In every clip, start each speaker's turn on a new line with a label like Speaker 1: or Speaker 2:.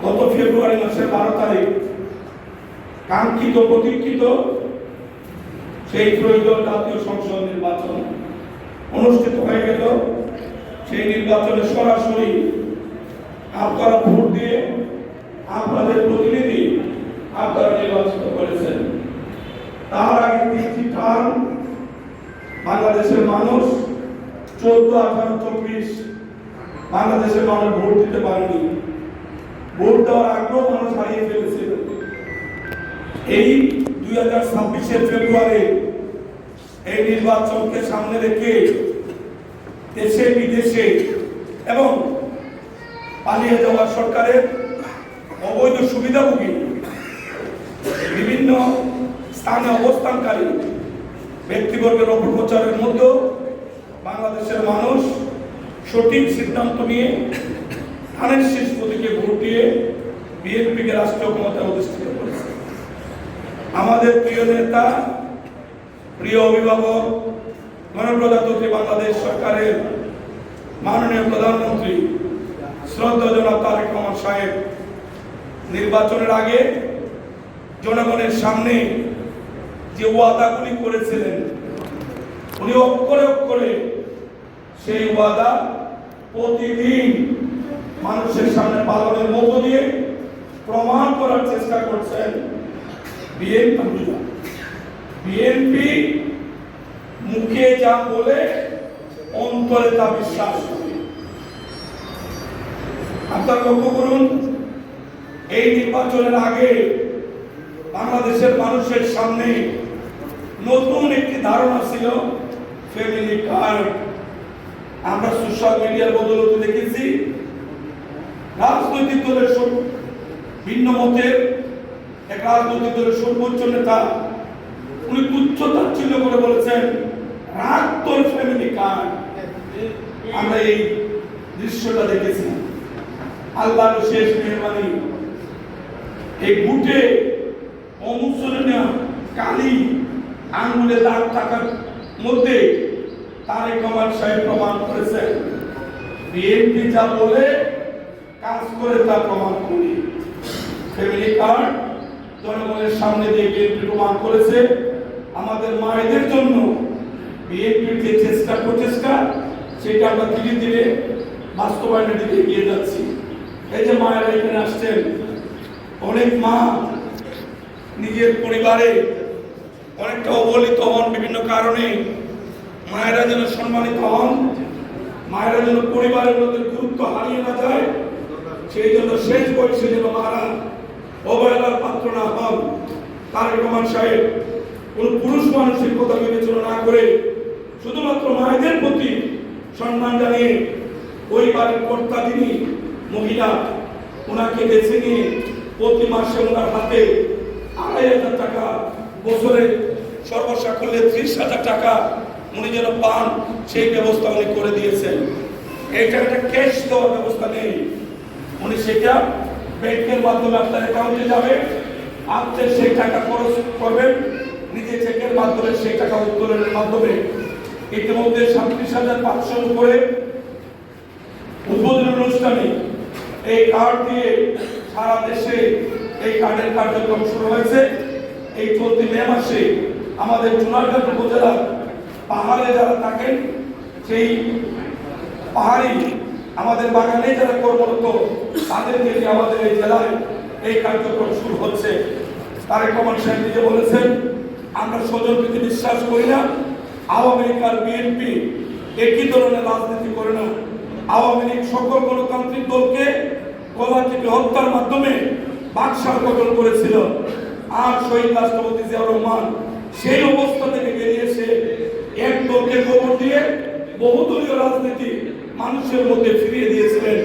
Speaker 1: গত ফেব্রুয়ারি মাসের 12 তারিখ কাঙ্ক্ষিত প্রতীক্ষিত সেই ত্রয়োদশ জাতীয় সংসদ নির্বাচন অনুষ্ঠিত হয়ে গেল। সেই নির্বাচনে সরাসরি আপনারা ভোট দিয়ে আপনাদের প্রতিনিধি আপনারা নির্বাচিত করেছেন। তার আগে 3টি টার্ম বাংলাদেশের মানুষ 14, 18, 24 বাংলাদেশের মানুষ ভোট দিতে পারেনি। ভোট দেওয়ার আগ্রহ মানুষ হারিয়ে ফেলেছিল। এই 2026-এর ফেব্রুয়ারি এই নির্বাচনকে সামনে রেখে দেশে বিদেশে এবং পালিয়ে যাওয়া সরকারের অবৈধ সুবিধাভোগী বিভিন্ন স্থানে অবস্থানকারী ব্যক্তিবর্গের অপপ্রচারের মধ্যে বাংলাদেশের মানুষ সঠিক সিদ্ধান্ত নিয়ে ধানের শীষ প্রতীকে ভোট দিয়ে বিএনপিকে রাষ্ট্রীয় ক্ষমতায় অধিষ্ঠিত করেছে। আমাদের প্রিয় নেতা, প্রিয় অভিভাবক, গণপ্রজাতন্ত্রী বাংলাদেশ সরকারের মাননীয় প্রধানমন্ত্রী শ্রদ্ধেয় জনাব তারেক রহমান সাহেব নির্বাচনের আগে জনগণের সামনে যে ওয়াদাগুলি করেছিলেন, উনি অক্ষরে অক্ষরে সেই ওয়াদা প্রতিদিন মানুষের সামনে পালনের মধ্য দিয়ে প্রমাণ করার চেষ্টা করছেন। বিএনপি মুখে যা বলে অন্তরে তা বিশ্বাস করে। আপনারা লক্ষ্য করুন, এই নির্বাচনের আগে বাংলাদেশের মানুষের সামনে নতুন একটি ধারণা ছিল ফ্যামিলি কার্ড। আমরা সোশ্যাল মিডিয়ার বদৌলতে দেখেছি রাজনৈতিক দলের ভিন্ন মতের এক রাজনৈতিক দলের সর্বোচ্চ নেতা উনি তুচ্ছ-তাচ্ছিল্য করে বলেছেন, রাগ তোর ফ্যামিলি কার্ড। আমরা এই দৃশ্যটা দেখেছি। আল্লাহর শেষ মেহরবানি, এই বুটে অমুসলিনা কালি আঙ্গুলে দাগ থাকার মধ্যে তারেক রহমান সাহেব প্রমাণ করেছেন বিএনপি যা বলে কাজ করে তা প্রমাণ করি। ফ্যামিলি কার্ড জনগণের সামনে দিয়ে বিএনপি প্রমাণ করেছে আমাদের মায়েদের জন্য বিএনপির যে প্রচেষ্টা সেটা আমরা ধীরে ধীরে বাস্তবায়নের দিকে এগিয়ে যাচ্ছি। এই যে মায়েরা এখানে আসছেন, অনেক মা নিজের পরিবারে অনেকটা অবহেলিত হন বিভিন্ন কারণে। মায়েরা যেন সম্মানিত হন, মায়েরা যেন পরিবারের মধ্যে গুরুত্ব হারিয়ে না যায়, সেই জন্য শেষ বয়সে যেন মারা অবহেলার পাত্র না হন। তারেক রহমান সাহেব কোন পুরুষ মানুষের কথা বিবেচনা না করে শুধুমাত্র মায়েদের প্রতি সম্মান জানিয়ে ওই বাড়ির কর্তা যিনি মহিলা, ওনাকে বেছে নিয়ে প্রতি মাসে ওনার হাতে 2,500 টাকা, বছরে সর্বসাকুল্যে 30,000 টাকা উনি যেন পান সেই ব্যবস্থা উনি করে দিয়েছেন। এটা একটা ক্যাশ দেওয়ার ব্যবস্থা নেই, উনি সেটা ব্যাংকের মাধ্যমে আপনার অ্যাকাউন্টে যাবে, আপনি সেই টাকা খরচ করবেন, নিজে চেকের মাধ্যমে সেই টাকা উত্তোলনের মাধ্যমে। ইতিমধ্যে 37,500 উপরে উদ্বোধন অনুষ্ঠানে এই কার্ড দিয়ে সারা দেশে এই কার্ডের কার্যক্রম শুরু হয়েছে। এই চলতি মে মাসে আমাদের চুনারঘাট উপজেলার পাহাড়ে যারা থাকেন, সেই পাহাড়ি আমাদের বাগানে যারা কর্মরত তাদেরকে নিয়ে আমাদের এই জেলায় এই কার্যক্রম শুরু হচ্ছে। তারেক রহমান সাহেব নিজে বলেছেন, আমরা স্বজনপ্রীতি বিশ্বাস করি না। আওয়ামী লীগ আর বিএনপি একই ধরনের রাজনীতি করে না। আওয়ামী লীগ সকল গণতান্ত্রিক দলকে গলা টিপে হত্যার মাধ্যমে বাকশাল গঠন করেছিল, আর শহীদ রাষ্ট্রপতি জিয়াউর রহমান সেই অবস্থা থেকে বেরিয়ে এসে এক দলকে গোবর দিয়ে বহুদলীয় রাজনীতি মানুষের মধ্যে ফিরিয়ে দিয়েছিলেন।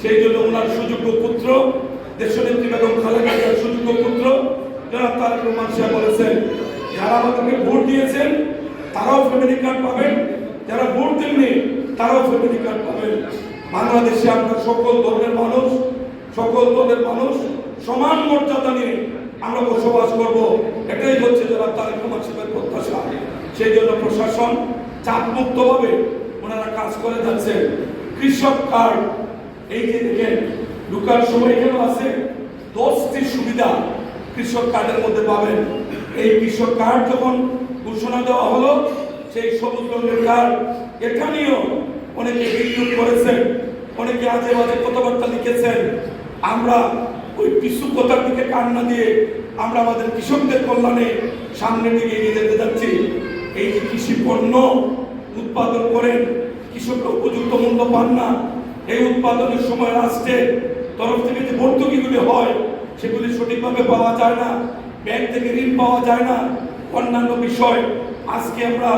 Speaker 1: সেই জন্য ওনার সুযোগ্য পুত্র দেশনেত্রী বেগম খালেদা জিয়ার সুযোগ্য পুত্র জনাব তারেক রহমান সাহেব বলেছেন, যারা আমাদেরকে ভোট দিয়েছেন তারাও ফ্যামিলি কার্ড পাবেন, যারা ভোট দেননি তারাও ফ্যামিলি কার্ড পাবেন। বাংলাদেশে আমরা সকল ধর্মের মানুষ, সকল দলের মানুষ সমান মর্যাদা নিয়ে আমরা বসবাস করব, এটাই হচ্ছে যারা তারেক রহমান সাহেবের প্রত্যাশা। সেই জন্য প্রশাসন চাপমুক্তভাবে ওনারা কাজ করে যাচ্ছেন। কৃষক কার্ড, এই যে দেখেন ঢুকার সময় এখানে আছে 10টি সুবিধা কৃষক কার্ডের মধ্যে পাবেন। এই কৃষক কার্ড যখন ঘোষণা দেওয়া হলো, সেই সবুজ রঙের কার্ড এখানেও অনেকে বিদ্রুপ করেছেন, অনেকে আজে বাজে কথাবার্তা লিখেছেন। আমরা ওই কিছু কথার দিকে কান না দিয়ে আমরা আমাদের কৃষকদের কল্যাণে সামনের দিকে এগিয়ে যেতে যাচ্ছি। এই যে কৃষি পণ্য উৎপাদন করেন, কৃষকরা উপযুক্ত মূল্য পান না, এই উৎপাদনের সময় রাষ্ট্রের তরফ থেকে যে ভর্তুকিগুলি হয় সেগুলি সঠিকভাবে পাওয়া যায় না, ব্যাংক থেকে ঋণ পাওয়া যায় না, অন্যান্য বিষয়। আজকে আমরা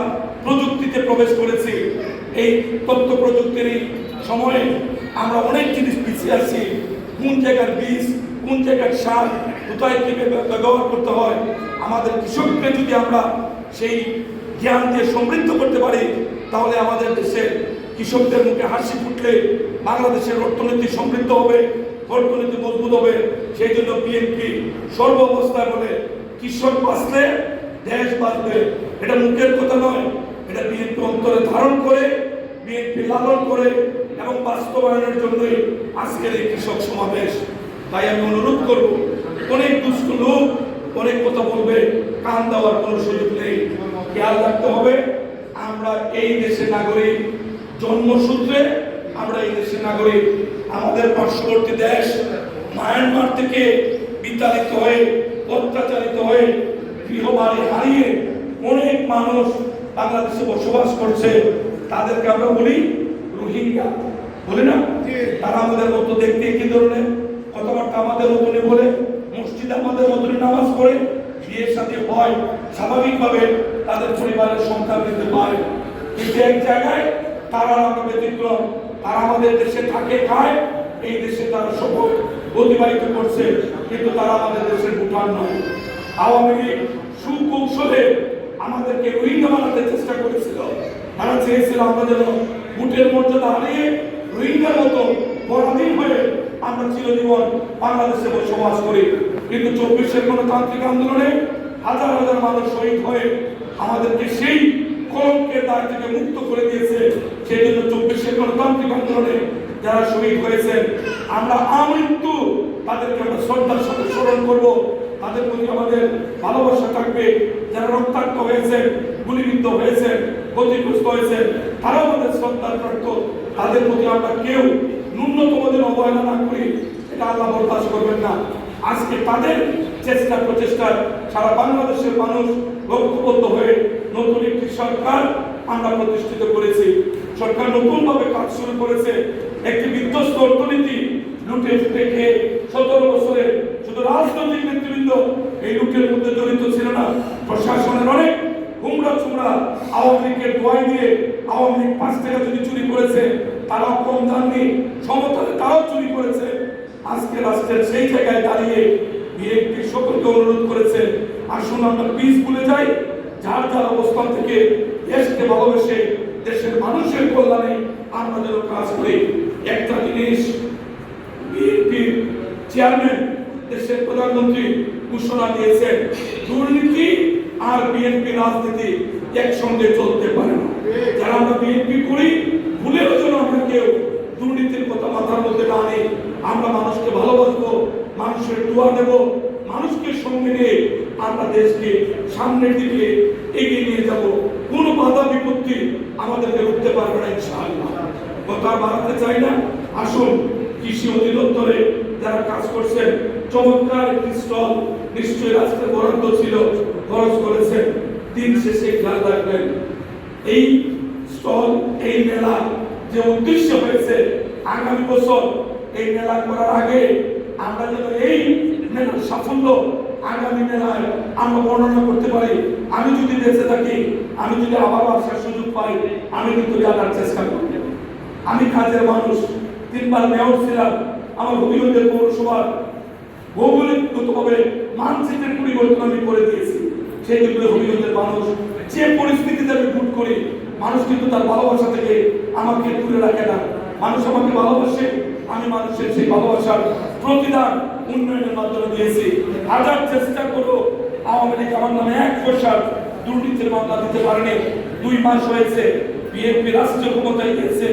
Speaker 1: প্রযুক্তিতে প্রবেশ করেছি। এই তথ্য প্রযুক্তির সময়ে আমরা অনেক জিনিস পিছিয়ে আছি। কোন জায়গার বীজ, কোন জায়গার সার, কোথায় কীভাবে ব্যবহার করতে হয়, আমাদের কৃষককে যদি আমরা সেই জ্ঞান দিয়ে সমৃদ্ধ করতে পারি, তাহলে আমাদের দেশের কৃষকদের মুখে হাসি ফুটলে বাংলাদেশের অর্থনীতি সমৃদ্ধ হবে, অর্থনীতি মজবুত হবে। সেই জন্য বিএনপি সর্ব অবস্থায় বলে কৃষক বাঁচলে দেশ বাঁচবে। এটা মুখের কথা নয়, এটা বিএনপি অন্তরে ধারণ করে, বিএনপি লালন করে এবং বাস্তবায়নের জন্যই আজকের এই কৃষক সমাবেশ। তাই আমি অনুরোধ করব, অনেক দুষ্ট লোক অনেক কথা বলবে, কান দেওয়ার কোনো সুযোগ নেই। খেয়াল রাখতে হবে, আমরা এই দেশের নাগরিক, জন্মসূত্রে আমরা এই দেশের নাগরিক। আমাদের পার্শ্ববর্তী দেশ মায়ানমার থেকে বিতাড়িত হয়ে, অত্যাচারিত হয়ে, গৃহবাড়ি হারিয়ে অনেক মানুষ বাংলাদেশে বসবাস করছে। তাদেরকে আমরা বলি রোহিঙ্গা, বলি না? তারা আমাদের মতো দেখতে কি ধরনের, কথাবার্তা আমাদের মতনই বলে, মসজিদে আমাদের মতনই নামাজ পড়ে, বিয়ের সাথে হয়, স্বাভাবিকভাবে তাদের পরিবারের সংখ্যা বৃদ্ধি পায়। কিন্তু এক জায়গায় তারা আমরা ব্যতিক্রম, তারা আমাদের দেশে থাকে, খায়, এই দেশে তারা সফল অতিবাহিত করছে, কিন্তু তারা আমাদের দেশের ভুটান নয়। আওয়ামী লীগ সুকৌশলে আমাদেরকে রোহিঙ্গা বানাতে চেষ্টা করেছিল। তারা চেয়েছিল আমরা যেন ভোটের মর্যাদা হারিয়ে রোহিঙ্গার মতো পরাধীন হয়ে আমরা চিরজীবন বাংলাদেশে বসবাস করি। কিন্তু 24-এর গণতান্ত্রিক আন্দোলনে হাজার হাজার মানুষ শহীদ হয়ে আমাদেরকে সেই কলঙ্কের দায় থেকে মুক্ত করে দিয়েছে। সেই জন্য 24-এর গণতান্ত্রিক আন্দোলনে যারা শহীদ হয়েছেন, আমরা আমৃত্যু তাদেরকে আমরা শ্রদ্ধার সাথে স্মরণ করব। তাদের প্রতি আমাদের ভালোবাসা থাকবে। যারা রক্তাক্ত হয়েছেন, গুলিবিদ্ধ হয়েছেন, ক্ষতিগ্রস্ত হয়েছেন, তারাও আমাদের শ্রদ্ধার প্রাপ্ত। তাদের প্রতি আমরা কেউ ন্যূনতম দিন অবহেলা না করি, এটা আল্লাহ বরদাস্ত করবেন না। আজকে তাদের চেষ্টা প্রচেষ্টায় সারা বাংলাদেশের মানুষ ঐক্যবদ্ধ হয়ে নতুন একটি সরকার আমরা প্রতিষ্ঠিত করেছি। সরকার নতুনভাবে কাজ শুরু করেছে। একটি বিধ্বস্ত অর্থনীতি, লুটে ফুটে খেয়ে 17 বছরে শুধু রাজনৈতিক নেতৃবৃন্দ এই লুটের মধ্যে জড়িত ছিল না, প্রশাসনের অনেক হুমড়া চুমড়া আওয়ামী লীগের দোয়াই দিয়ে আওয়ামী লীগ 5 টাকা যদি চুরি করেছে, তারাও কম জাননি, সমতলে তারাও চুরি করেছে। আজকে রাষ্ট্রের সেই জায়গায় দাঁড়িয়ে বিএনপি সকলকে অনুরোধ করেছে, আসুন আমরা পিস ভুলে যাই, যার যার অবস্থান থেকে দেশকে ভালোবেসে দেশের মানুষের কল্যাণে আমরা যেন কাজ করি। একটা জিনিস বিএনপির চেয়ারম্যান, দেশের প্রধানমন্ত্রী ঘোষণা দিয়েছেন, দুর্নীতি আর বিএনপি রাজনীতি একসঙ্গে চলতে পারে না। যারা আমরা বিএনপি করি, ভুলেও যেন আমরা কেউ দুর্নীতির কথা মাথার মধ্যে না আনি। আমরা মানুষকে ভালোবাসবো, মানুষের দোয়া দেব, মানুষকে সঙ্গে নিয়ে আমরা দেশকে সামনের দিকে এগিয়ে নিয়ে যাব। কোনো বাধা বিপত্তি আমাদেরকে রুখতে পারবে না ইনশাআল্লাহ। কথা বাড়াতে চাই না, আসুন কৃষি অধিদপ্তরে যারা কাজ করছেন, চমৎকার একটি স্টল নিশ্চয়ই রাষ্ট্রের বরাদ্দ ছিল, খরচ করেছেন। দিন শেষে খেয়াল রাখবেন, এই স্টল, এই মেলা যে উদ্দেশ্য হয়েছে, আগামী বছর এই মেলা করার আগে আমরা যেন এই মেলার সাফল্য আগামী মেলায় আমরা বর্ণনা করতে পারি। আমি যদি বেঁচে থাকি, আমি যদি আবারও আসার সুযোগ পাই, আমি কিন্তু জানার চেষ্টা করব। আমি কাজের মানুষ, 3 বার মেয়র ছিলাম। আমার হবিগঞ্জের পৌরসভার ভৌগোলিকগতভাবে মানচিত্রের পরিবর্তন আমি করে দিয়েছি। সেই জন্য হবিগঞ্জের মানুষ যে পরিস্থিতিতে আমি ভোট করি, মানুষ কিন্তু তার ভালোবাসা থেকে আমাকে দূরে রাখে না। মানুষ আমাকে ভালোবাসে, আমি মানুষের সেই ভালোবাসার প্রতিদান উন্নয়নের মাধ্যমে দিয়েছি। হাজার চেষ্টা করো, আওয়ামী লীগ আমার নামে 1 পয়সার দুর্নীতির মামলা দিতে পারেনি। 2 মাস হয়েছে বিএনপি রাষ্ট্রীয় ক্ষমতায় গিয়েছে।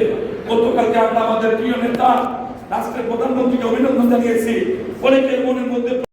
Speaker 1: গতকালকে আমরা আমাদের প্রিয় নেতা রাষ্ট্রের প্রধানমন্ত্রীকে অভিনন্দন জানিয়েছি। অনেকের মনের মধ্যে